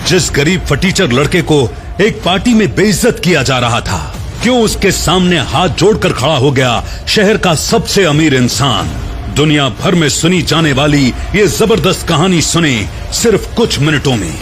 जिस गरीब फटीचर लड़के को एक पार्टी में बेइज्जत किया जा रहा था, क्यों उसके सामने हाथ जोड़कर खड़ा हो गया शहर का सबसे अमीर इंसान। दुनिया भर में सुनी जाने वाली ये जबरदस्त कहानी सुने सिर्फ कुछ मिनटों में।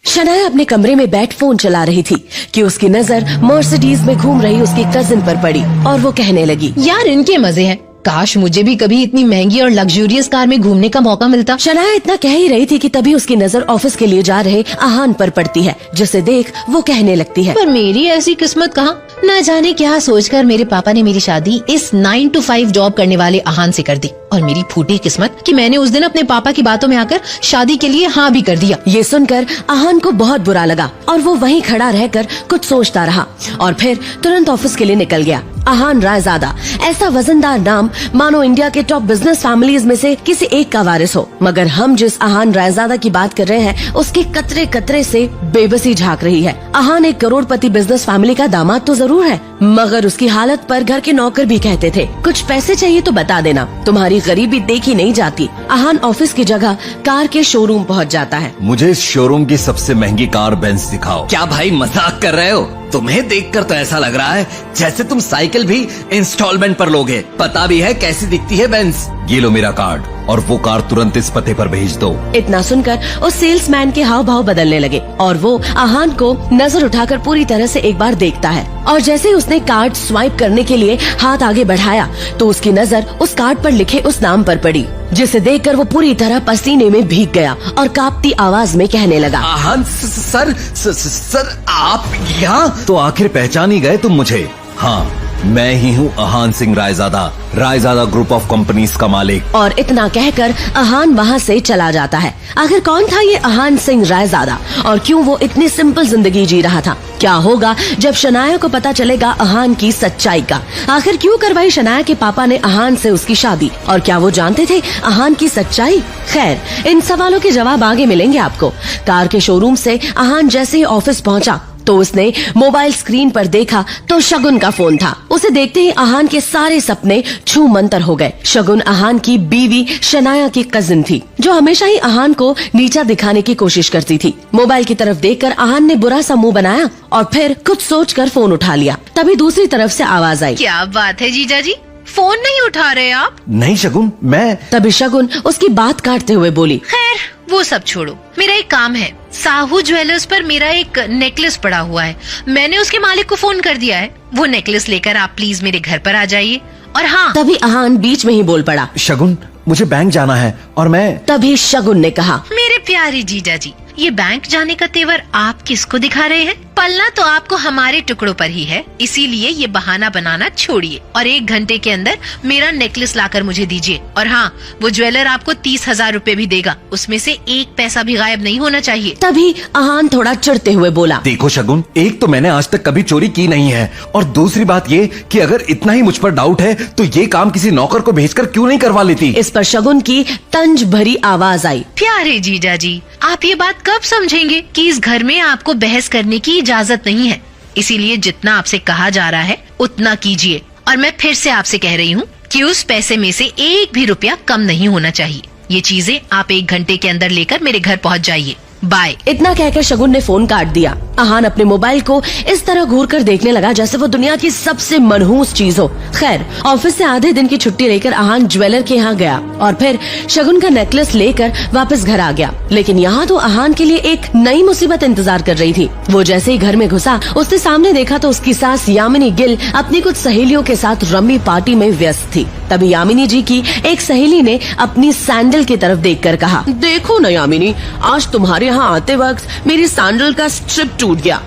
शनाया अपने कमरे में बैठ फोन चला रही थी कि उसकी नजर मर्सिडीज में घूम रही उसकी कजिन पर पड़ी और वो कहने लगी, यार इनके मजे हैं, काश मुझे भी कभी इतनी महंगी और लग्जूरियस कार में घूमने का मौका मिलता। शनाया इतना कह ही रही थी कि तभी उसकी नजर ऑफिस के लिए जा रहे आहान पर पड़ती है, जिसे देख वो कहने लगती है, पर मेरी ऐसी किस्मत कहाँ, न जाने क्या सोचकर मेरे पापा ने मेरी शादी इस 9 to 5 जॉब करने वाले आहान से कर दी, और मेरी फूटी किस्मत कि मैंने उस दिन अपने पापा की बातों में आकर शादी के लिए हाँ भी कर दिया। ये सुनकर आहान को बहुत बुरा लगा और वो वहीं खड़ा रहकर कुछ सोचता रहा और फिर तुरंत ऑफिस के लिए निकल गया। आहान रायजादा ऐसा वजनदार नाम मानो इंडिया के टॉप बिजनेस फैमिलीज में से किसी एक का वारिस हो, मगर हम जिस आहान रायजादा की बात कर रहे हैं उसके कतरे कतरे से बेबसी झांक रही है। आहान एक करोड़पति बिजनेस फैमिली का दामाद तो जरूर है, मगर उसकी हालत पर घर के नौकर भी कहते थे, कुछ पैसे चाहिए तो बता देना, तुम्हारी गरीबी देखी नहीं जाती। आहान ऑफिस की जगह कार के शोरूम पहुंच जाता है। मुझे इस शोरूम की सबसे महंगी कार बेंज दिखाओ। क्या भाई मजाक कर रहे हो? तुम्हें देखकर तो ऐसा लग रहा है जैसे तुम साइकिल भी इंस्टॉलमेंट पर लोगे। पता भी है कैसी दिखती है बेंज। ये लो मेरा कार्ड और वो कार तुरंत इस पते पर भेज दो। इतना सुनकर उस सेल्समैन के हाव भाव बदलने लगे और वो आहान को नजर उठाकर पूरी तरह से एक बार देखता है, और जैसे उसने कार्ड स्वाइप करने के लिए हाथ आगे बढ़ाया तो उसकी नजर उस कार्ड पर लिखे उस नाम पर पड़ी, जिसे देखकर वो पूरी तरह पसीने में भीग गया और कांपती आवाज में कहने लगा, आहान सर आप यहाँ? तो आखिर पहचान ही गए तुम मुझे। हाँ, मैं ही हूँ Aahan Singh Raizada group of companies का मालिक। और इतना कहकर आहान वहाँ से चला जाता है। आखिर कौन था ये आहान सिंह रायजादा और क्यों वो इतनी सिंपल जिंदगी जी रहा था? क्या होगा जब शनाया को पता चलेगा आहान की सच्चाई का? आखिर क्यों करवाई शनाया के पापा ने आहान से उसकी शादी, और क्या वो जानते थे आहान की सच्चाई? खैर, इन सवालों के जवाब आगे मिलेंगे आपको। कार के शोरूम से आहान जैसे ही ऑफिस पहुँचा तो उसने मोबाइल स्क्रीन पर देखा तो शगुन का फोन था। उसे देखते ही आहान के सारे सपने छू मंतर हो गए। शगुन आहान की बीवी शनाया की कजिन थी, जो हमेशा ही आहान को नीचा दिखाने की कोशिश करती थी। मोबाइल की तरफ देखकर आहान ने बुरा सा मुंह बनाया और फिर कुछ सोचकर फोन उठा लिया। तभी दूसरी तरफ से आवाज आई, क्या बात है जीजा जी, फोन नहीं उठा रहे आप? नहीं शगुन, मैं। तभी शगुन उसकी बात काटते हुए बोली, खैर वो सब छोड़ो, मेरा एक काम है। साहू ज्वेलर्स पर मेरा एक नेकलेस पड़ा हुआ है, मैंने उसके मालिक को फोन कर दिया है। वो नेकलेस लेकर आप प्लीज मेरे घर पर आ जाइए। और हाँ, तभी आहान बीच में ही बोल पड़ा, शगुन मुझे बैंक जाना है और मैं। तभी शगुन ने कहा, मेरे प्यारे जीजा जी, ये बैंक जाने का तेवर आप किसको दिखा रहे हैं? पलना तो आपको हमारे टुकड़ों पर ही है, इसीलिए ये बहाना बनाना छोड़िए और 1 घंटे के अंदर मेरा नेकलेस लाकर मुझे दीजिए। और हाँ, वो ज्वेलर आपको 30,000 रूपए भी देगा, उसमें से 1 पैसा भी गायब नहीं होना चाहिए। तभी आहान थोड़ा चिढ़ते हुए बोला, देखो शगुन, एक तो मैंने आज तक कभी चोरी की नहीं है, और दूसरी बात ये कि अगर इतना ही मुझ पर डाउट है तो ये काम किसी नौकर को भेजकर क्यों नहीं करवा लेती? इस पर शगुन की तंज भरी आवाज आई, प्यारे जीजा जी, आप ये बात कब समझेंगे कि इस घर में आपको बहस करने की इजाजत नहीं है, इसीलिए जितना आपसे कहा जा रहा है उतना कीजिए। और मैं फिर से आपसे कह रही हूँ कि उस पैसे में से 1 भी रुपया कम नहीं होना चाहिए। ये चीजें आप 1 घंटे के अंदर लेकर मेरे घर पहुँच जाइए। बाय। इतना कहकर शगुन ने फोन काट दिया। आहान अपने मोबाइल को इस तरह घूरकर देखने लगा जैसे वो दुनिया की सबसे मनहूस चीज हो। खैर, ऑफिस से आधे दिन की छुट्टी लेकर आहान ज्वेलर के यहाँ गया और फिर शगुन का नेकलेस लेकर वापस घर आ गया। लेकिन यहाँ तो आहान के लिए एक नई मुसीबत इंतजार कर रही थी। वो जैसे ही घर में घुसा, उसने सामने देखा तो उसकी सास यामिनी गिल अपनी कुछ सहेलियों के साथ रम्मी पार्टी में व्यस्त थी। तभी यामिनी जी की एक सहेली ने अपनी सैंडल की तरफ देखकर कहा, देखो न यामिनी, आज तुम्हारे यहाँ आते वक्त मेरी सैंडल का स्ट्रिप टूट गया,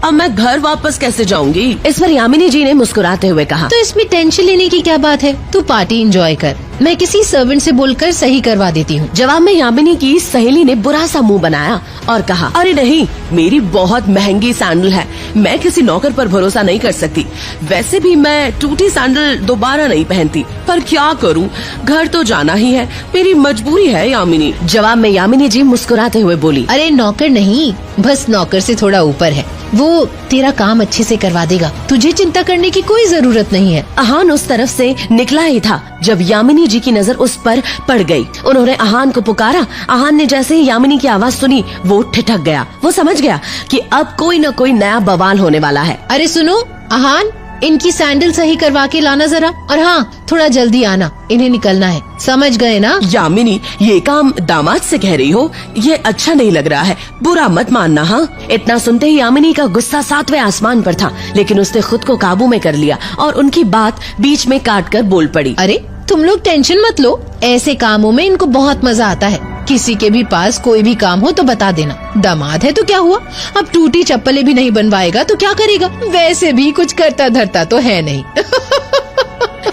अब मैं घर वापस कैसे जाऊंगी? इस पर यामिनी जी ने मुस्कुराते हुए कहा, तो इसमें टेंशन लेने की क्या बात है, तू पार्टी एंजॉय कर, मैं किसी सर्वेंट से बोलकर सही करवा देती हूँ। जवाब में यामिनी की सहेली ने बुरा सा मुंह बनाया और कहा, अरे नहीं, मेरी बहुत महंगी सैंडल है, मैं किसी नौकर पर भरोसा नहीं कर सकती। वैसे भी मैं टूटी सैंडल दोबारा नहीं पहनती, पर क्या करूँ, घर तो जाना ही है, मेरी मजबूरी है यामिनी। जवाब में यामिनी जी मुस्कुराते हुए बोली, अरे नौकर नहीं, बस नौकर से थोड़ा ऊपर है। वो तेरा काम अच्छे से करवा देगा, तुझे चिंता करने की कोई जरूरत नहीं है। अहान उस तरफ से निकला ही था जब यामिनी जी की नजर उस पर पड़ गई। उन्होंने अहान को पुकारा। अहान ने जैसे ही यामिनी की आवाज सुनी वो ठिठक गया। वो समझ गया कि अब कोई न कोई नया बवाल होने वाला है। अरे सुनो अहान, इनकी सैंडल सही करवा के लाना जरा, और हाँ थोड़ा जल्दी आना, इन्हें निकलना है, समझ गए ना? यामिनी, ये काम दामाद से कह रही हो? ये अच्छा नहीं लग रहा है, बुरा मत मानना। हाँ, इतना सुनते ही यामिनी का गुस्सा 7वें आसमान पर था, लेकिन उसने खुद को काबू में कर लिया और उनकी बात बीच में काट कर बोल पड़ी। अरे तुम लोग टेंशन मत लो, ऐसे कामों में इनको बहुत मजा आता है। किसी के भी पास कोई भी काम हो तो बता देना। दामाद है तो क्या हुआ, अब टूटी चप्पलें भी नहीं बनवाएगा तो क्या करेगा, वैसे भी कुछ करता धरता तो है नहीं।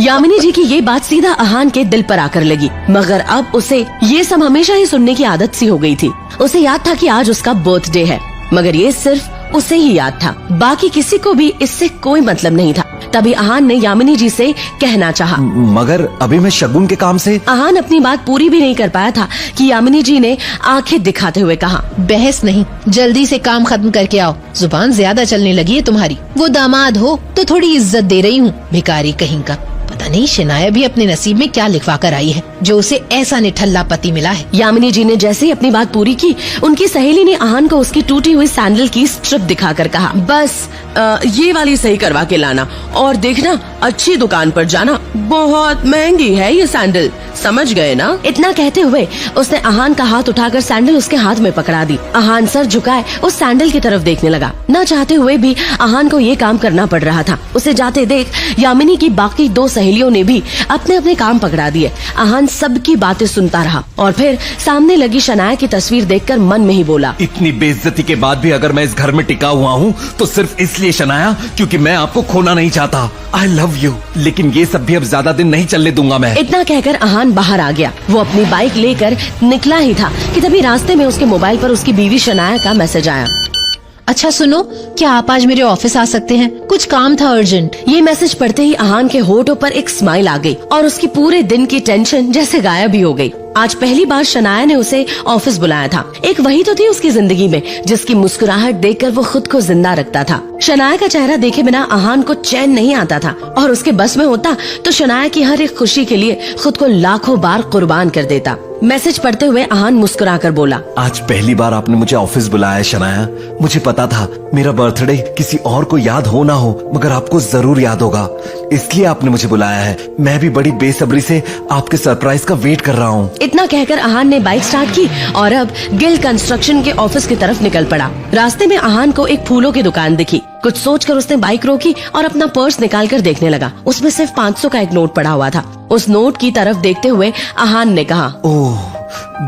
यामिनी जी की ये बात सीधा अहान के दिल पर आकर लगी, मगर अब उसे ये सब हमेशा ही सुनने की आदत सी हो गई थी। उसे याद था कि आज उसका बर्थडे है, मगर ये सिर्फ उसे ही याद था, बाकी किसी को भी इससे कोई मतलब नहीं था। तभी अहान ने यामिनी जी से कहना चाहा, मगर अभी मैं शगुन के काम से। अहान अपनी बात पूरी भी नहीं कर पाया था कि यामिनी जी ने आंखें दिखाते हुए कहा, बहस नहीं, जल्दी से काम खत्म करके आओ, जुबान ज्यादा चलने लगी है तुम्हारी। वो दामाद हो तो थोड़ी इज्जत दे रही हूँ, भिखारी कहीं का। पता नहीं शनाया भी अपने नसीब में क्या लिखवा कर आई है जो उसे ऐसा निठल्ला पति मिला है। यामिनी जी ने जैसे ही अपनी बात पूरी की, उनकी सहेली ने अहान को उसकी टूटी हुई सैंडल की स्ट्रिप दिखाकर कहा, बस ये वाली सही करवा के लाना और देखना अच्छी दुकान पर जाना, बहुत महंगी है ये सैंडल, समझ गए ना? इतना कहते हुए उसने अहान का हाथ उठाकर सैंडल उसके हाथ में पकड़ा दी। अहान सर झुकाए उस सैंडल की तरफ देखने लगा। न चाहते हुए भी अहान को ये काम करना पड़ रहा था। उसे जाते देख यामिनी की बाकी 2 सहेलियों ने भी अपने अपने काम पकड़ा दिए। अहान सबकी बातें सुनता रहा और फिर सामने लगी शनाया की तस्वीर देखकर मन में ही बोला, इतनी बेइज्जती के बाद भी अगर मैं इस घर में टिका हुआ हूँ तो सिर्फ इसलिए शनाया क्योंकि मैं आपको खोना नहीं चाहता। आई लव यू, लेकिन ये सब भी अब ज्यादा दिन नहीं चलने दूंगा मैं। इतना कहकर अहान बाहर आ गया। वो अपनी बाइक लेकर निकला ही था कि तभी रास्ते में उसके मोबाइल पर उसकी बीवी शनाया का मैसेज आया। अच्छा सुनो, क्या आप आज मेरे ऑफिस आ सकते हैं, कुछ काम था अर्जेंट। ये मैसेज पढ़ते ही अहान के होठों पर एक स्माइल आ गई और उसकी पूरे दिन की टेंशन जैसे गायब ही हो गई। आज पहली बार शनाया ने उसे ऑफिस बुलाया था। एक वही तो थी उसकी जिंदगी में जिसकी मुस्कुराहट देखकर वो खुद को जिंदा रखता था। शनाया का चेहरा देखे बिना अहान को चैन नहीं आता था और उसके बस में होता तो शनाया की हर एक खुशी के लिए खुद को लाखों बार कुर्बान कर देता। मैसेज पढ़ते हुए अहान मुस्कुरा कर बोला, आज पहली बार आपने मुझे ऑफिस बुलाया शनाया। मुझे पता था मेरा बर्थडे किसी और को याद हो ना हो मगर आपको जरूर याद होगा, इसलिए आपने मुझे बुलाया है। मैं भी बड़ी बेसब्री से आपके सरप्राइज का वेट कर रहा हूँ। इतना कहकर अहान ने बाइक स्टार्ट की और अब गिल कंस्ट्रक्शन के ऑफिस की तरफ निकल पड़ा। रास्ते में अहान को एक फूलों की दुकान दिखी। कुछ सोचकर उसने बाइक रोकी और अपना पर्स निकालकर देखने लगा। उसमें सिर्फ 500 का एक नोट पड़ा हुआ था। उस नोट की तरफ देखते हुए अहान ने कहा, ओह,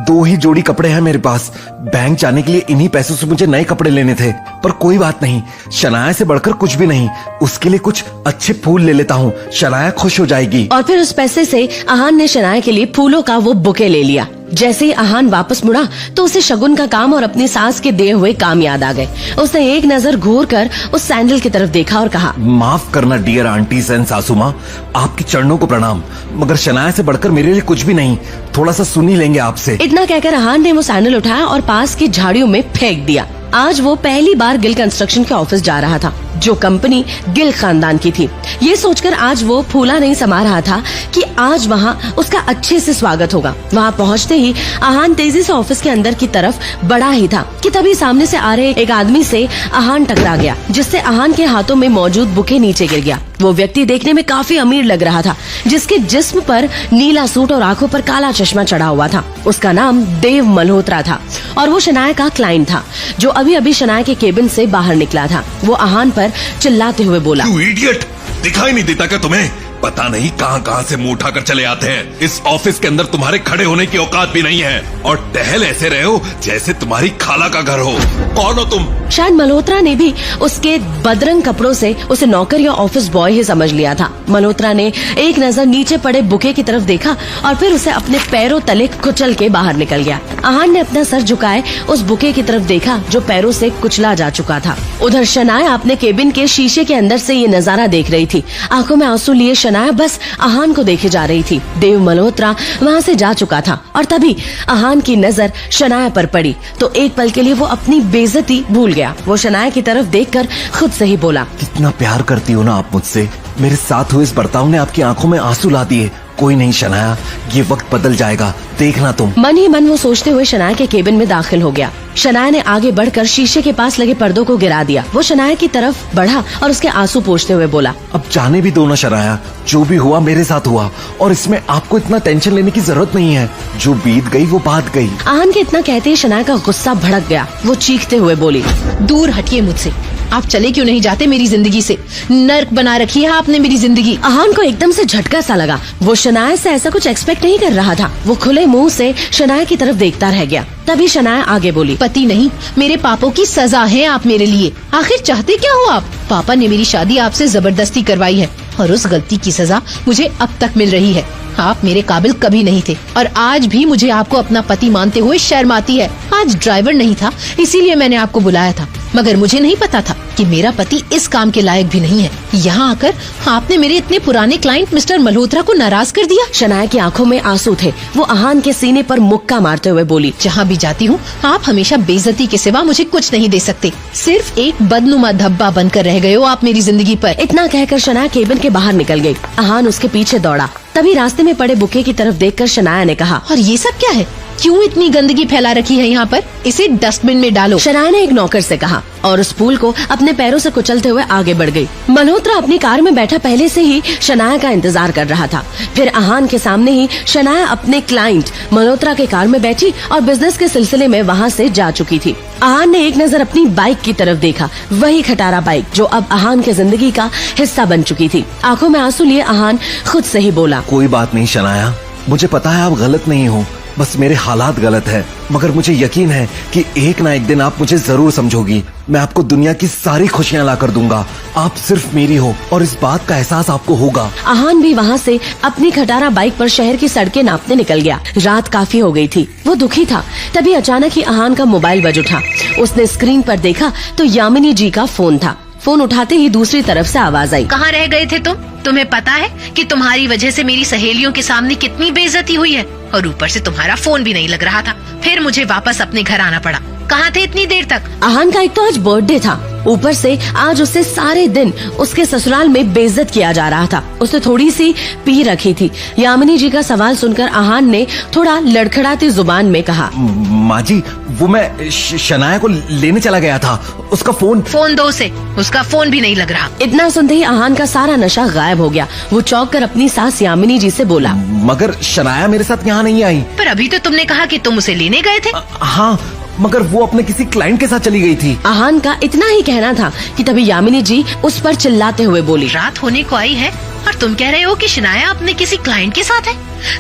2 ही जोड़ी कपड़े हैं मेरे पास। बैंक जाने के लिए इन्हीं पैसों से मुझे नए कपड़े लेने थे, पर कोई बात नहीं, शनाया से बढ़कर कुछ भी नहीं। उसके लिए कुछ अच्छे फूल ले लेता हूँ, शनाया खुश हो जाएगी। और फिर उस पैसे से अहान ने शनाया के लिए फूलों का वो बुके ले लिया। जैसे ही अहान वापस मुड़ा तो उसे शगुन का काम और अपनी सास के दिए हुए काम याद आ गए। उसने एक नजर घूर कर उस सैंडल की तरफ देखा और कहा, माफ करना डियर आंटीज एंड सासू माँ, आपके चरणों को प्रणाम, मगर शनाया से बढ़कर मेरे लिए कुछ भी नहीं। थोड़ा सा सुन ही लेंगे आपसे। इतना कहकर अहान ने वो सैंडल उठाया और पास की झाड़ियों में फेंक दिया। आज वो पहली बार गिल कंस्ट्रक्शन के ऑफिस जा रहा था, जो कंपनी गिल खानदान की थी। ये सोचकर आज वो फूला नहीं समा रहा था कि आज वहाँ उसका अच्छे से स्वागत होगा। वहाँ पहुँचते ही अहान तेजी से ऑफिस के अंदर की तरफ बढ़ा ही था कि तभी सामने से आ रहे एक आदमी से अहान टकरा गया, जिससे अहान के हाथों में मौजूद बुके नीचे गिर गया। वो व्यक्ति देखने में काफी अमीर लग रहा था, जिसके जिस्म पर नीला सूट और आंखों पर काला चश्मा चढ़ा हुआ था। उसका नाम देव मल्होत्रा था और वो शनाया का क्लाइंट था, जो अभी अभी शनाया के केबिन से बाहर निकला था। वो अहान पर चिल्लाते हुए बोला, यू इडियट, दिखाई नहीं देता क्या तुम्हें? पता नहीं कहां कहां से मुंह उठाकर चले आते हैं। इस ऑफिस के अंदर तुम्हारे खड़े होने की औकात भी नहीं है और टहल ऐसे रहे हो जैसे तुम्हारी खाला का घर हो। कौन हो तुम? शायद मल्होत्रा ने भी उसके बदरंग कपड़ों से उसे नौकर या ऑफिस बॉय ही समझ लिया था। मल्होत्रा ने एक नजर नीचे पड़े बुके की तरफ देखा और फिर उसे अपने पैरों तले कुचल के बाहर निकल गया। अहान ने अपना सर झुकाए उस बुके की तरफ देखा जो पैरों से कुचला जा चुका था। उधर शनाया अपने केबिन के शीशे के अंदर से ये नजारा देख रही थी। आंखों में आंसू लिए शनाया बस अहान को देखे जा रही थी। देव मल्होत्रा वहाँ से जा चुका था और तभी अहान की नजर शनाया पर पड़ी तो एक पल के लिए वो अपनी बेइज्जती भूल गया। वो शनाया की तरफ देखकर खुद से ही बोला, कितना प्यार करती हो ना आप मुझसे। मेरे साथ हुए इस बर्ताव ने आपकी आंखों में आंसू ला दिए। कोई नहीं शनाया, ये वक्त बदल जाएगा, देखना तुम। मन ही मन वो सोचते हुए शनाया के केबिन में दाखिल हो गया। शनाया ने आगे बढ़कर शीशे के पास लगे पर्दों को गिरा दिया। वो शनाया की तरफ बढ़ा और उसके आंसू पोंछते हुए बोला, अब जाने भी दो ना शनाया, जो भी हुआ मेरे साथ हुआ और इसमें आपको इतना टेंशन लेने की जरूरत नहीं है। जो बीत गई वो बात गई। अहान के इतना कहते ही शनाया का गुस्सा भड़क गया। वो चीखते हुए बोली, दूर हटिए मुझसे, आप चले क्यों नहीं जाते मेरी जिंदगी से? नर्क बना रखी है आपने मेरी जिंदगी। अहान को एकदम से झटका सा लगा। वो शनाया से ऐसा कुछ एक्सपेक्ट नहीं कर रहा था। वो खुले मुंह से शनाया की तरफ देखता रह गया। तभी शनाया आगे बोली, पति नहीं, मेरे पापों की सजा है आप मेरे लिए। आखिर चाहते क्या हो आप? पापा ने मेरी शादी आपसे जबरदस्ती करवाई है और उस गलती की सजा मुझे अब तक मिल रही है। आप मेरे काबिल कभी नहीं थे और आज भी मुझे आपको अपना पति मानते हुए शर्म आती है। आज ड्राइवर नहीं था इसीलिए मैंने आपको बुलाया था, मगर मुझे नहीं पता था कि मेरा पति इस काम के लायक भी नहीं है। यहाँ आकर आपने मेरे इतने पुराने क्लाइंट मिस्टर मल्होत्रा को नाराज कर दिया। शनाया की आंखों में आंसू थे। वो अहान के सीने पर मुक्का मारते हुए बोली, जहाँ भी जाती हूँ आप हमेशा बेइज्जती के सिवा मुझे कुछ नहीं दे सकते। सिर्फ एक बदनुमा धब्बा बनकर रह गए हो आप मेरी जिंदगी पर। इतना कहकर शनाया केबिन के बाहर निकल गई। अहान उसके पीछे दौड़ा। तभी रास्ते में पड़े बुके की तरफ देखकर शनाया ने कहा, और ये सब क्या है? क्यों इतनी गंदगी फैला रखी है यहाँ पर? इसे डस्टबिन में डालो। शनाया ने एक नौकर से कहा और उस फूल को अपने पैरों से कुचलते हुए आगे बढ़ गई। मल्होत्रा अपनी कार में बैठा पहले से ही शनाया का इंतजार कर रहा था। फिर अहान के सामने ही शनाया अपने क्लाइंट मल्होत्रा के कार में बैठी और बिजनेस के सिलसिले में वहाँ से जा चुकी थी। अहान ने एक नजर अपनी बाइक की तरफ देखा, वही खटारा बाइक जो अब अहान की जिंदगी का हिस्सा बन चुकी थी। आंखों में आंसू लिए अहान खुद से ही बोला, कोई बात नहीं शनाया, मुझे पता है आप गलत नहीं हो, बस मेरे हालात गलत है, मगर मुझे यकीन है कि एक ना एक दिन आप मुझे जरूर समझोगी। मैं आपको दुनिया की सारी खुशियाँ ला कर दूंगा। आप सिर्फ मेरी हो और इस बात का एहसास आपको होगा। अहान भी वहाँ से अपनी खटारा बाइक पर शहर की सड़कें नापने निकल गया। रात काफी हो गई थी। वो दुखी था। तभी अचानक ही अहान का मोबाइल बज उठा। उसने स्क्रीन पर देखा तो यामिनी जी का फोन था। फोन उठाते ही दूसरी तरफ से आवाज आई, कहाँ रह गए थे तुम? तुम्हें पता है कि तुम्हारी वजह से मेरी सहेलियों के सामने कितनी बेइज्जती हुई है और ऊपर से तुम्हारा फोन भी नहीं लग रहा था। फिर मुझे वापस अपने घर आना पड़ा। कहाँ थे इतनी देर तक? अहान का एक तो आज बर्थडे था, ऊपर से आज उससे सारे दिन उसके ससुराल में बेइज्जत किया जा रहा था। उसने थोड़ी सी पी रखी थी। यामिनी जी का सवाल सुनकर अहान ने थोड़ा लड़खड़ाती जुबान में कहा, माँ जी, वो मैं शनाया को लेने चला गया था। उसका फोन दो उसे, उसका फोन भी नहीं लग रहा। इतना सुनते ही अहान का सारा नशा गायब हो गया। वो चौंक कर अपनी सास यामिनी जी से बोला, मगर शनाया मेरे साथ यहाँ नहीं आई। पर अभी तो तुमने कहा कि तुम उसे लेने गए थे। हाँ, मगर वो अपने किसी क्लाइंट के साथ चली गई थी। अहान का इतना ही कहना था कि तभी यामिनी जी उस पर चिल्लाते हुए बोली, रात होने को आई है और तुम कह रहे हो कि शनाया अपने किसी क्लाइंट के साथ है?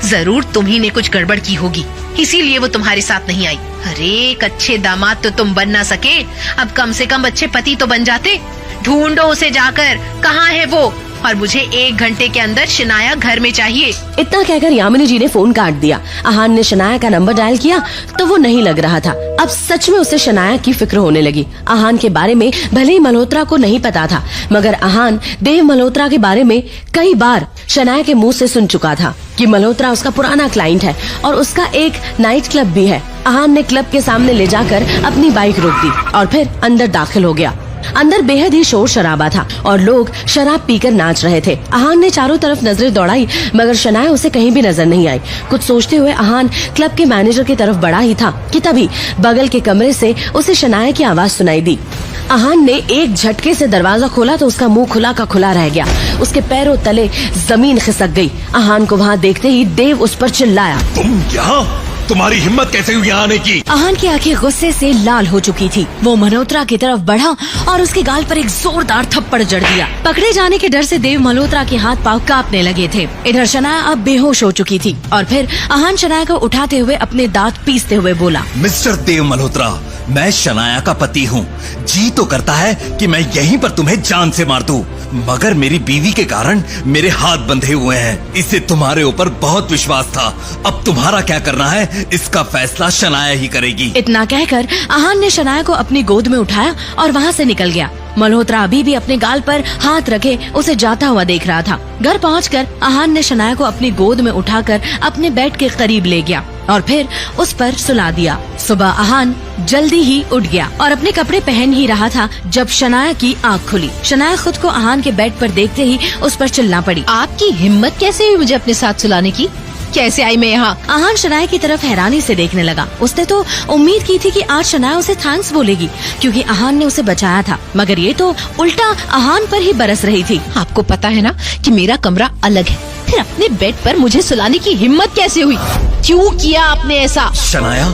जरूर तुम्ही ने कुछ गड़बड़ की होगी, इसीलिए वो तुम्हारे साथ नहीं आई। अरे एक अच्छे दामाद तो तुम बन ना सके, अब कम से कम अच्छे पति तो बन जाते। ढूंढो उसे जाकर, कहाँ है वो? और मुझे 1 घंटे के अंदर शनाया घर में चाहिए। इतना कहकर यामिनी जी ने फोन काट दिया। अहान ने शनाया का नंबर डायल किया तो वो नहीं लग रहा था। अब सच में उसे शनाया की फिक्र होने लगी। अहान के बारे में भले ही मल्होत्रा को नहीं पता था, मगर अहान देव मल्होत्रा के बारे में कई बार शनाया के मुंह से सुन चुका था कि मल्होत्रा उसका पुराना क्लाइंट है और उसका एक नाइट क्लब भी है। अहान ने क्लब के सामने ले जाकर अपनी बाइक रोक दी और फिर अंदर दाखिल हो गया। अंदर बेहद ही शोर शराबा था और लोग शराब पीकर नाच रहे थे। अहान ने चारों तरफ नजरें दौड़ाई, मगर शनाया उसे कहीं भी नजर नहीं आई। कुछ सोचते हुए अहान क्लब के मैनेजर की तरफ बढ़ा ही था कि तभी बगल के कमरे से उसे शनाया की आवाज सुनाई दी। अहान ने एक झटके से दरवाजा खोला तो उसका मुंह खुला का खुला रह गया। उसके पैरों तले जमीन खिसक गई। अहान को वहाँ देखते ही देव उस पर चिल्लाया, तुम यहाँ? तुम्हारी हिम्मत कैसे हुई यहाँ आने की? अहान की आंखें गुस्से से लाल हो चुकी थी। वो मल्होत्रा की तरफ बढ़ा और उसके गाल पर एक जोरदार थप्पड़ जड़ दिया। पकड़े जाने के डर से देव मल्होत्रा के हाथ पांव कांपने लगे थे। इधर शनाया अब बेहोश हो चुकी थी और फिर अहान शनाया को उठाते हुए अपने दांत पीसते हुए बोला, मिस्टर देव मल्होत्रा, मैं शनाया का पति हूँ। जी तो करता है कि मैं यहीं पर तुम्हें जान से मार दूं, मगर मेरी बीवी के कारण मेरे हाथ बंधे हुए हैं। इसे तुम्हारे ऊपर बहुत विश्वास था। अब तुम्हारा क्या करना है इसका फैसला शनाया ही करेगी। इतना कहकर अहान ने शनाया को अपनी गोद में उठाया और वहाँ से निकल गया। मल्होत्रा अभी भी अपने गाल पर हाथ रखे उसे जाता हुआ देख रहा था। घर पहुंचकर आहान ने शनाया को अपनी गोद में उठाकर अपने बेड के करीब ले गया और फिर उस पर सुला दिया। सुबह आहान जल्दी ही उठ गया और अपने कपड़े पहन ही रहा था जब शनाया की आँख खुली। शनाया खुद को आहान के बेड पर देखते ही उस पर चिल्ला पड़ी। आपकी हिम्मत कैसे हुई मुझे अपने साथ सुलाने की? कैसे आई मैं यहाँ? आहान शनाया की तरफ हैरानी से देखने लगा। उसने तो उम्मीद की थी कि आज शनाया उसे थैंक्स बोलेगी क्योंकि आहान ने उसे बचाया था, मगर ये तो उल्टा आहान पर ही बरस रही थी। आपको पता है ना कि मेरा कमरा अलग है, फिर अपने बेड पर मुझे सुलाने की हिम्मत कैसे हुई? क्यों किया आपने ऐसा? शनाया,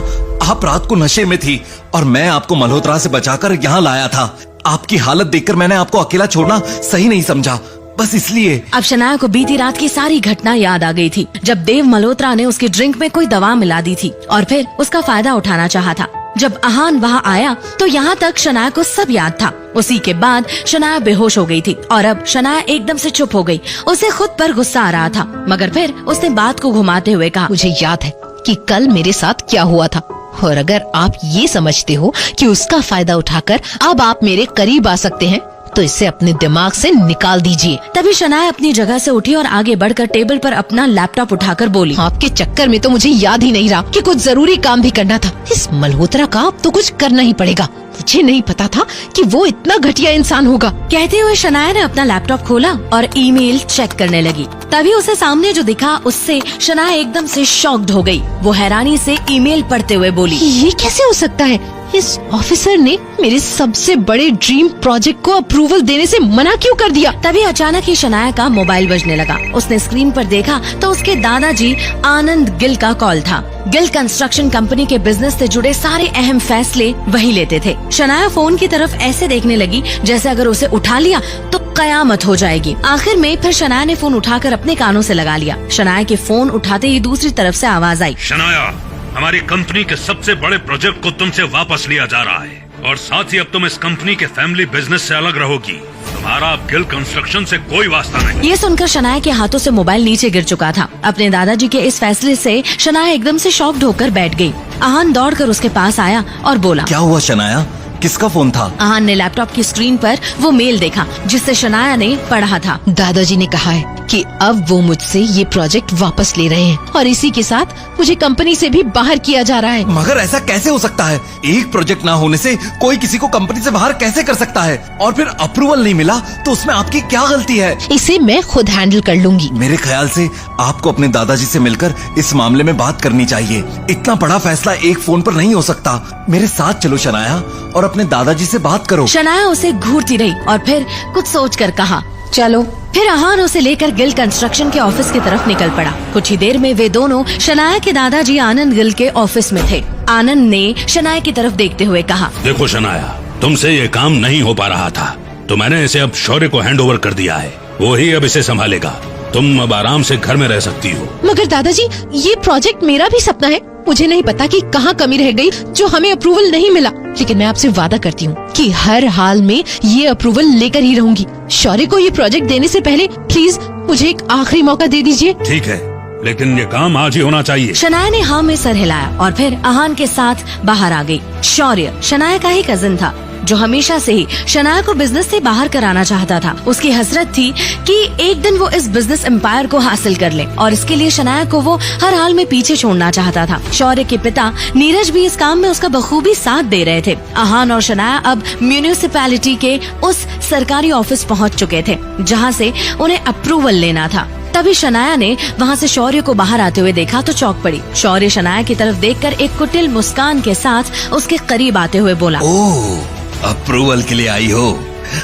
आप रात को नशे में थी और मैं आपको मल्होत्रा से बचाकर यहाँ लाया था। आपकी हालत देखकर मैंने आपको अकेला छोड़ना सही नहीं समझा, बस इसलिए। अब शनाया को बीती रात की सारी घटना याद आ गई थी जब देव मल्होत्रा ने उसके ड्रिंक में कोई दवा मिला दी थी और फिर उसका फायदा उठाना चाहा था। जब आहान वहाँ आया तो यहाँ तक शनाया को सब याद था। उसी के बाद शनाया बेहोश हो गई थी और अब शनाया एकदम से चुप हो गई। उसे खुद पर गुस्सा आ रहा था, मगर फिर उसने बात को घुमाते हुए कहा, मुझे याद है कि कल मेरे साथ क्या हुआ था, और अगर आप ये समझते हो कि उसका फायदा उठाकर अब आप मेरे करीब आ सकते हैं तो इसे अपने दिमाग से निकाल दीजिए। तभी शनाया अपनी जगह से उठी और आगे बढ़कर टेबल पर अपना लैपटॉप उठाकर बोली, आपके चक्कर में तो मुझे याद ही नहीं रहा कि कुछ जरूरी काम भी करना था। इस मल्होत्रा का अब तो कुछ करना ही पड़ेगा। मुझे नहीं पता था कि वो इतना घटिया इंसान होगा। कहते हुए शनाया ने अपना लैपटॉप खोला और ईमेल चेक करने लगी। तभी उसे सामने जो दिखा उससे शनाया एकदम से शॉक्ड हो गई। वो हैरानी से ईमेल पढ़ते हुए बोली, ये कैसे हो सकता है? इस ऑफिसर ने मेरे सबसे बड़े ड्रीम प्रोजेक्ट को अप्रूवल देने से मना क्यों कर दिया? तभी अचानक ही शनाया का मोबाइल बजने लगा। उसने स्क्रीन पर देखा तो उसके दादाजी आनंद गिल का कॉल था। गिल कंस्ट्रक्शन कंपनी के बिजनेस से जुड़े सारे अहम फैसले वही लेते थे। शनाया फोन की तरफ ऐसे देखने लगी जैसे अगर उसे उठा लिया तो कयामत हो जाएगी। आखिर में फिर शनाया ने फोन उठाकर अपने कानों से लगा लिया। शनाया के फोन उठाते ही दूसरी तरफ से आवाज आई, शनाया, हमारी कंपनी के सबसे बड़े प्रोजेक्ट को तुमसे वापस लिया जा रहा है और साथ ही अब तुम इस कंपनी के फैमिली बिजनेस से अलग रहोगी। तुम्हारा अब गिल कंस्ट्रक्शन से कोई वास्ता नहीं। ये सुनकर शनाया के हाथों से मोबाइल नीचे गिर चुका था। अपने दादाजी के इस फैसले से शनाया एकदम से शॉक्ड होकर बैठ गई। आहान दौड़कर उसके पास आया और बोला, क्या हुआ शनाया? किसका फोन था? आहान ने लैपटॉप की स्क्रीन पर वो मेल देखा जिससे शनाया ने पढ़ा था। दादाजी ने कहा है कि अब वो मुझसे ये प्रोजेक्ट वापस ले रहे हैं और इसी के साथ मुझे कंपनी से भी बाहर किया जा रहा है। मगर ऐसा कैसे हो सकता है? एक प्रोजेक्ट ना होने से कोई किसी को कंपनी से बाहर कैसे कर सकता है? और फिर अप्रूवल नहीं मिला तो उसमें आपकी क्या गलती है? इसे मैं खुद हैंडल कर लूंगी। मेरे ख्याल से आपको अपने दादाजी से मिलकर इस मामले में बात करनी चाहिए। इतना बड़ा फैसला एक फोन पर नहीं हो सकता। मेरे साथ चलो शनाया और अपने दादाजी से बात करो। शनाया उसे घूरती रही और फिर कुछ सोचकर कहा, चलो। फिर आहान उसे लेकर गिल कंस्ट्रक्शन के ऑफिस की तरफ निकल पड़ा। कुछ ही देर में वे दोनों शनाया के दादाजी आनंद गिल के ऑफिस में थे। आनंद ने शनाया की तरफ देखते हुए कहा, देखो शनाया, तुमसे ये काम नहीं हो पा रहा था तो मैंने इसे अब शौर्य को हैंड ओवर कर दिया है। वो ही अब इसे संभालेगा। तुम अब आराम से घर में रह सकती हो। मगर दादाजी, ये प्रोजेक्ट मेरा भी सपना है। मुझे नहीं पता कि कहाँ कमी रह गई जो हमें अप्रूवल नहीं मिला, लेकिन मैं आपसे वादा करती हूँ कि हर हाल में ये अप्रूवल लेकर ही रहूंगी। शौर्य को ये प्रोजेक्ट देने से पहले प्लीज मुझे एक आखिरी मौका दे दीजिए। ठीक है, लेकिन ये काम आज ही होना चाहिए। शनाया ने हाँ में सर हिलाया और फिर आहान के साथ बाहर आ गई। शौर्य शनाया का ही कजिन था जो हमेशा से ही शनाया को बिजनेस से बाहर कराना चाहता था। उसकी हसरत थी कि एक दिन वो इस बिजनेस एम्पायर को हासिल कर ले और इसके लिए शनाया को वो हर हाल में पीछे छोड़ना चाहता था। शौर्य के पिता नीरज भी इस काम में उसका बखूबी साथ दे रहे थे। आहान और शनाया अब म्यूनिसिपैलिटी के उस सरकारी ऑफिस पहुँच चुके थे जहाँ से उन्हें अप्रूवल लेना था। तभी शनाया ने वहाँ से शौर्य को बाहर आते हुए देखा तो चौंक पड़ी। शौर्य शनाया की तरफ देखकर एक कुटिल मुस्कान के साथ उसके करीब आते हुए बोला, ओह, अप्रूवल के लिए आई हो,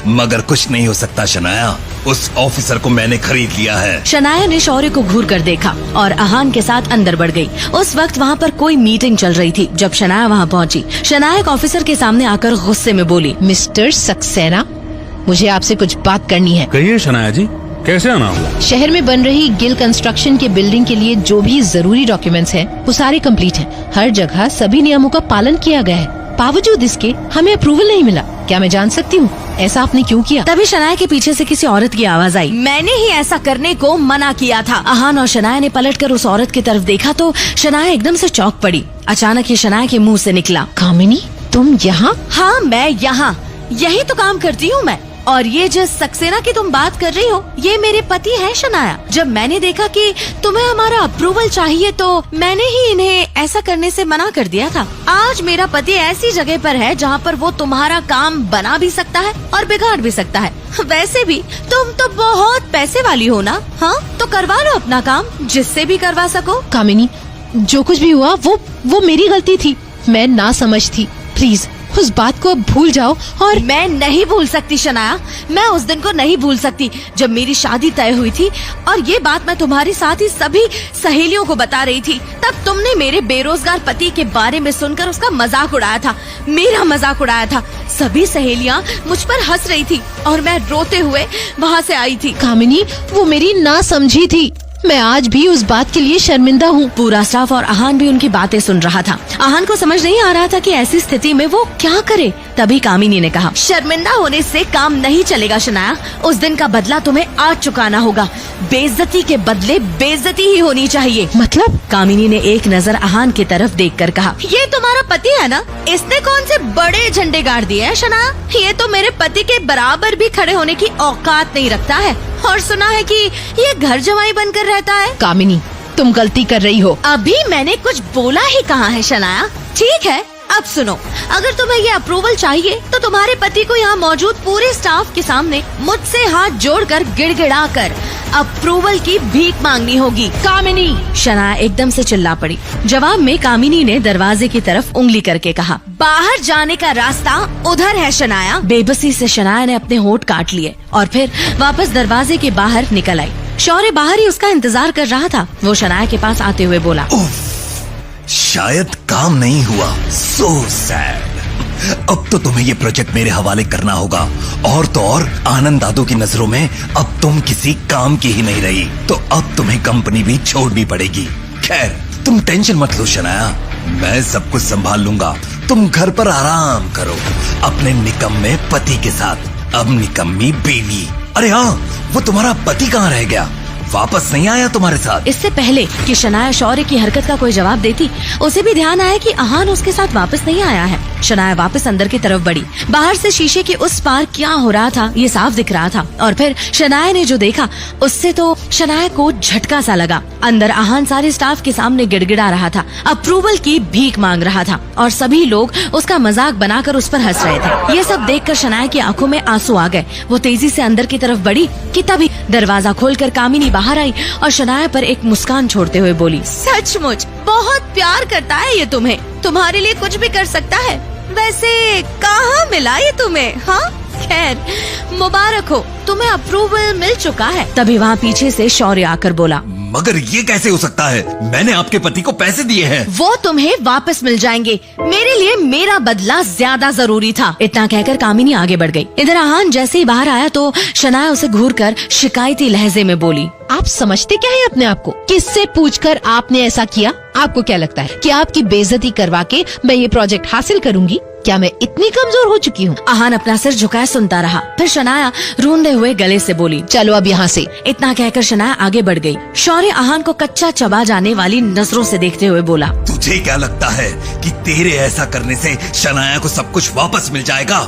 मगर कुछ नहीं हो सकता शनाया। उस ऑफिसर को मैंने खरीद लिया है। शनाया ने शौर्य को घूर कर देखा और आहान के साथ अंदर बढ़ गई। उस वक्त वहाँ पर कोई मीटिंग चल रही थी। जब शनाया वहाँ पहुँची, शनाया एक ऑफिसर के सामने आकर गुस्से में बोली, मिस्टर सक्सेना, मुझे आपसे कुछ बात करनी है। कहिए शनाया जी, कैसे आना होगा? शहर में बन रही गिल कंस्ट्रक्शन के बिल्डिंग के लिए जो भी जरूरी डॉक्यूमेंट्स हैं, वो सारे कंप्लीट हैं। हर जगह सभी नियमों का पालन किया गया है। बावजूद इसके हमें अप्रूवल नहीं मिला। क्या मैं जान सकती हूँ ऐसा आपने क्यों किया? तभी शनाया के पीछे से किसी औरत की आवाज आई, मैंने ही ऐसा करने को मना किया था। आहान और शनाया ने पलटकर उस औरत की तरफ देखा तो शनाया एकदम से चौंक पड़ी। अचानक ही शनाया के मुंह से निकला, कामिनी, तुम यहाँ? हाँ, मैं यहाँ। यही तो काम करती हूँ मैं। और ये जिस सक्सेना की तुम बात कर रही हो, ये मेरे पति हैं शनाया। जब मैंने देखा कि तुम्हें हमारा अप्रूवल चाहिए तो मैंने ही इन्हें ऐसा करने से मना कर दिया था। आज मेरा पति ऐसी जगह पर है जहाँ पर वो तुम्हारा काम बना भी सकता है और बिगाड़ भी सकता है। वैसे भी तुम तो बहुत पैसे वाली हो ना। हाँ, तो करवा लो अपना काम, जिससे भी करवा सको। कामिनी, जो कुछ भी हुआ वो मेरी गलती थी, मैं ना समझ थी। प्लीज उस बात को अब भूल जाओ। और मैं नहीं भूल सकती शनाया, मैं उस दिन को नहीं भूल सकती जब मेरी शादी तय हुई थी और ये बात मैं तुम्हारे साथ ही सभी सहेलियों को बता रही थी। तब तुमने मेरे बेरोजगार पति के बारे में सुनकर उसका मजाक उड़ाया था, मेरा मजाक उड़ाया था। सभी सहेलियां मुझ पर हंस रही थी और मैं रोते हुए वहाँ से आई थी। कामिनी, वो मेरी ना समझी थी, मैं आज भी उस बात के लिए शर्मिंदा हूँ। पूरा स्टाफ और आहान भी उनकी बातें सुन रहा था। आहान को समझ नहीं आ रहा था कि ऐसी स्थिति में वो क्या करे। तभी कामिनी ने कहा, शर्मिंदा होने से काम नहीं चलेगा शनाया, उस दिन का बदला तुम्हें आज चुकाना होगा। बेइज्जती के बदले बेइज्जती ही होनी चाहिए। मतलब? कामिनी ने एक नजर आहान की तरफ देखकर कहा, ये तुम्हारा पति है ना, इसने कौन से बड़े झंडे गाड़ दिए हैं शनाया? ये तो मेरे पति के बराबर भी खड़े होने की औकात नहीं रखता है। और सुना है कि ये घर जमाई बनकर रहता है। कामिनी, तुम गलती कर रही हो। अभी मैंने कुछ बोला ही कहाँ है शनाया। ठीक है, अब सुनो, अगर तुम्हें ये अप्रूवल चाहिए तो तुम्हारे पति को यहाँ मौजूद पूरे स्टाफ के सामने मुझसे हाथ जोड़कर गिड़गिड़ा कर अप्रूवल की भीख मांगनी होगी। कामिनी! शनाया एकदम से चिल्ला पड़ी। जवाब में कामिनी ने दरवाजे की तरफ उंगली करके कहा, बाहर जाने का रास्ता उधर है शनाया। बेबसी से शनाया ने अपने होंठ काट लिए और फिर वापस दरवाजे के बाहर निकल आई। शौर्य बाहर ही उसका इंतजार कर रहा था। वो शनाया के पास आते हुए बोला, शायद काम नहीं हुआ। So sad. अब तो तुम्हें ये प्रोजेक्ट मेरे हवाले करना होगा। और तो और आनंद दादू की नजरों में अब तुम किसी काम की ही नहीं रही, तो अब तुम्हें कंपनी भी छोड़नी पड़ेगी। खैर, तुम टेंशन मत लो शनाया, मैं सब कुछ संभाल लूंगा। तुम घर पर आराम करो अपने निकम्मे पति के साथ। अब निकम्मी बीवी। अरे हाँ, वो तुम्हारा पति कहाँ रह गया? वापस नहीं आया तुम्हारे साथ? इससे पहले कि शनाया शौर्य की हरकत का कोई जवाब देती, उसे भी ध्यान आया कि आहान उसके साथ वापस नहीं आया है। शनाया वापस अंदर की तरफ बढ़ी। बाहर से शीशे के उस पार क्या हो रहा था ये साफ दिख रहा था। और फिर शनाया ने जो देखा उससे तो शनाया को झटका सा लगा। अंदर आहान सारे स्टाफ के सामने गिड़गिड़ा रहा था, अप्रूवल की भीख मांग रहा था और सभी लोग उसका मजाक बनाकर उस पर हंस रहे थे। ये सब देखकर शनाया की आंखों में आंसू आ गए। वो तेजी से अंदर की तरफ बढ़ी कि तभी दरवाजा खोलकर कामिनी बाहर आई और शनाया पर एक मुस्कान छोड़ते हुए बोली, सचमुच बहुत प्यार करता है ये तुम्हें, तुम्हारे लिए कुछ भी कर सकता है। वैसे कहाँ मिला ये तुम्हें? हाँ, खैर मुबारक हो, तुम्हें अप्रूवल मिल चुका है। तभी वहाँ पीछे से शौर्य आकर बोला, मगर ये कैसे हो सकता है? मैंने आपके पति को पैसे दिए हैं। वो तुम्हें वापस मिल जाएंगे। मेरे लिए मेरा बदला ज्यादा जरूरी था। इतना कहकर कामिनी आगे बढ़ गई। इधर आहान जैसे ही बाहर आया तो शनाया उसे घूरकर शिकायती लहजे में बोली, आप समझते क्या है अपने आप को? किससे पूछकर आपने ऐसा किया? आपको क्या लगता है कि आपकी बेइज्जती करवा के मैं ये प्रोजेक्ट हासिल करूंगी? क्या मैं इतनी कमजोर हो चुकी हूँ? आहान अपना सिर झुकाए सुनता रहा। फिर शनाया रोंदे हुए गले से बोली, चलो अब यहाँ से। इतना कहकर शनाया आगे बढ़ गई। शौर्य आहान को कच्चा चबा जाने वाली नजरों से देखते हुए बोला, तुझे क्या लगता है कि तेरे ऐसा करने से शनाया को सब कुछ वापस मिल जाएगा?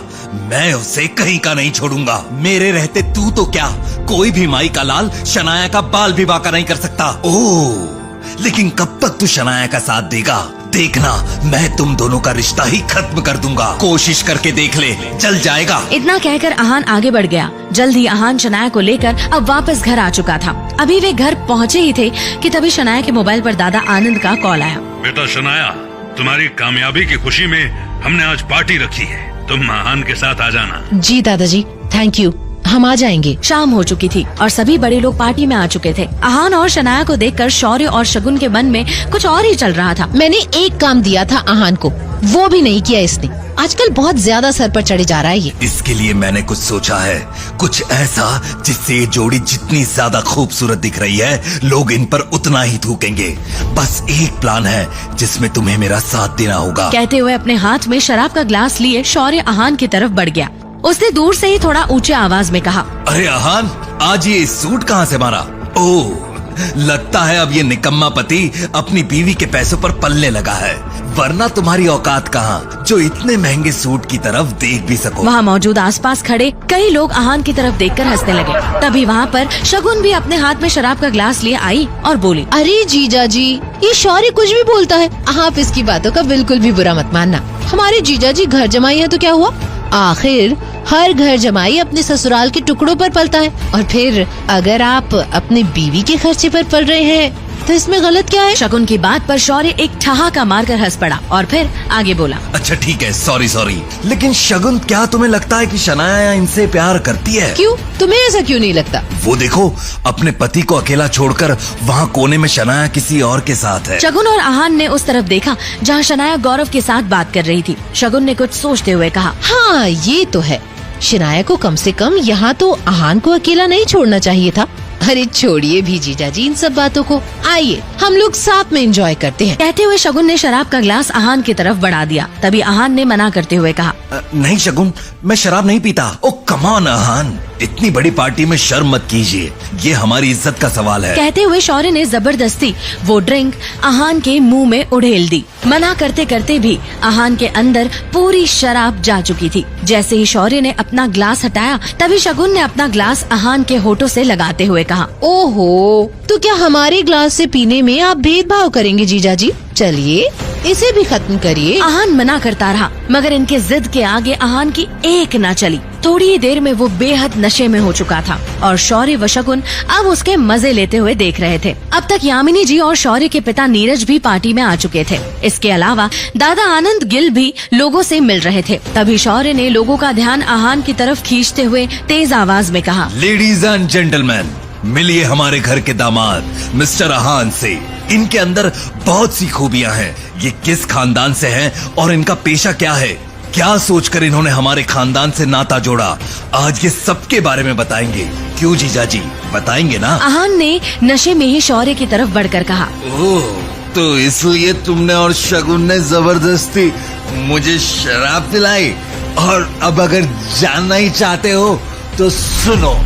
मैं उसे कहीं का नहीं छोड़ूंगा। मेरे रहते तू तो क्या, कोई भी माई का लाल शनाया का बाल भी बांका नहीं कर सकता। ओह, लेकिन कब तक तू शनाया का साथ देगा? देखना, मैं तुम दोनों का रिश्ता ही खत्म कर दूंगा। कोशिश करके देख ले, चल जाएगा। इतना कहकर आहान आगे बढ़ गया। जल्द ही आहान शनाया को लेकर अब वापस घर आ चुका था। अभी वे घर पहुँचे ही थे कि तभी शनाया के मोबाइल पर दादा आनंद का कॉल आया। बेटा शनाया, तुम्हारी कामयाबी की खुशी में हमने आज पार्टी रखी है, तुम आहान के साथ आ जाना। जी दादाजी, थैंक यू, हम आ जाएंगे। शाम हो चुकी थी और सभी बड़े लोग पार्टी में आ चुके थे। आहान और शनाया को देखकर शौर्य और शगुन के मन में कुछ और ही चल रहा था। मैंने एक काम दिया था आहान को, वो भी नहीं किया इसने। आजकल बहुत ज्यादा सर पर चढ़े जा रहा है ये। इसके लिए मैंने कुछ सोचा है, कुछ ऐसा जिससे ये जोड़ी जितनी ज्यादा खूबसूरत दिख रही है, लोग इन पर उतना ही थूकेंगे। बस एक प्लान है जिसमें तुम्हें मेरा साथ देना होगा। कहते हुए अपने हाथ में शराब का ग्लास लिए शौर्य आहान की तरफ बढ़ गया। उसने दूर से ही थोड़ा ऊंचे आवाज में कहा, अरे आहान, आज ये सूट कहाँ से मारा? ओह, लगता है अब ये निकम्मा पति अपनी बीवी के पैसों पर पलने लगा है, वरना तुम्हारी औकात कहाँ जो इतने महंगे सूट की तरफ देख भी सको। वहाँ मौजूद आसपास खड़े कई लोग आहान की तरफ देखकर हंसने लगे। तभी वहाँ पर शगुन भी अपने हाथ में शराब का ग्लास लिए आई और बोली, अरे जीजा जी, ये शौर्य कुछ भी बोलता है, आप इसकी बातों का बिल्कुल भी बुरा मत मानना। हमारे जीजा जी घर जमाई है तो क्या हुआ, आखिर हर घर जमाई अपने ससुराल के टुकड़ों पर पलता है। और फिर अगर आप अपने बीवी के खर्चे पर पल रहे हैं तो इसमें गलत क्या है। शगुन की बात पर शौर्य एक ठहाका मारकर हंस पड़ा और फिर आगे बोला, अच्छा ठीक है, सॉरी। लेकिन शगुन, क्या तुम्हें लगता है कि शनाया इनसे प्यार करती है? क्यों, तुम्हें ऐसा क्यों नहीं लगता? वो देखो, अपने पति को अकेला छोड़कर वहाँ कोने में शनाया किसी और के साथ है। शगुन और आहान ने उस तरफ देखा जहाँ शनाया गौरव के साथ बात कर रही थी। शगुन ने कुछ सोचते हुए कहा, हाँ ये तो है, शनाया को कम से कम यहाँ तो आहान को अकेला नहीं छोड़ना चाहिए था। अरे छोड़िए भी जीजा जी इन सब बातों को, आइए हम लोग साथ में एंजॉय करते हैं। कहते हुए शगुन ने शराब का ग्लास आहान की तरफ बढ़ा दिया। तभी आहान ने मना करते हुए कहा, नहीं शगुन, मैं शराब नहीं पीता। ओ कम ऑन आहान, इतनी बड़ी पार्टी में शर्म मत कीजिए, ये हमारी इज्जत का सवाल है। कहते हुए शौर्य ने जबरदस्ती वो ड्रिंक आहान के मुंह में उड़ेल दी। मना करते करते भी आहान के अंदर पूरी शराब जा चुकी थी। जैसे ही शौर्य ने अपना ग्लास हटाया तभी शगुन ने अपना ग्लास आहान के होठों से लगाते हुए कहा, ओहो, तो क्या हमारे ग्लास से पीने में आप भेदभाव करेंगे जीजा जी? चलिए इसे भी खत्म करिए। आहान मना करता रहा मगर इनके जिद के आगे आहान की एक न चली। थोड़ी ही देर में वो बेहद नशे में हो चुका था और शौर्य व शगुन अब उसके मजे लेते हुए देख रहे थे। अब तक यामिनी जी और शौर्य के पिता नीरज भी पार्टी में आ चुके थे। इसके अलावा दादा आनंद गिल भी लोगों से मिल रहे थे। तभी शौर्य ने लोगों का ध्यान आहान की तरफ खींचते हुए तेज आवाज में कहा, लेडीज एंड जेंटलमैन, मिलिए हमारे घर के दामाद मिस्टर आहान से। इनके अंदर बहुत सी खूबियां हैं। ये किस खानदान से हैं और इनका पेशा क्या है, क्या सोचकर इन्होंने हमारे खानदान से नाता जोड़ा, आज ये सबके बारे में बताएंगे। क्यों जीजा जी, बताएंगे ना? आहान ने नशे में ही शौर्य की तरफ बढ़कर कहा, ओह, तो इसलिए तुमने और शगुन ने जबरदस्ती मुझे शराब पिलाई, और अब अगर जानना ही चाहते हो तो सुनो।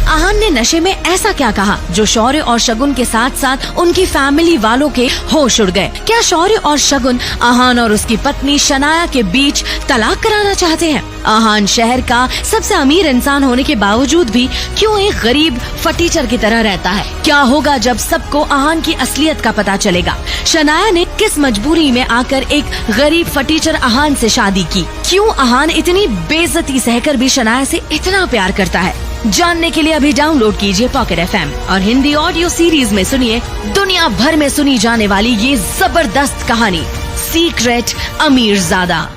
आहान ने नशे में ऐसा क्या कहा जो शौर्य और शगुन के साथ साथ उनकी फैमिली वालों के होश उड़ गए। क्या शौर्य और शगुन आहान और उसकी पत्नी शनाया के बीच तलाक कराना चाहते हैं? आहान शहर का सबसे अमीर इंसान होने के बावजूद भी क्यों एक गरीब फटीचर की तरह रहता है? क्या होगा जब सबको आहान की असलियत का पता चलेगा? शनाया ने किस मजबूरी में आकर एक गरीब फटीचर आहान से शादी की? क्यों आहान इतनी बेइज्जती सहकर भी शनाया से इतना प्यार करता है? जानने के लिए अभी डाउनलोड कीजिए पॉकेट FM और हिंदी ऑडियो सीरीज में सुनिए दुनिया भर में सुनी जाने वाली ये जबरदस्त कहानी सीक्रेट अमीरजादा।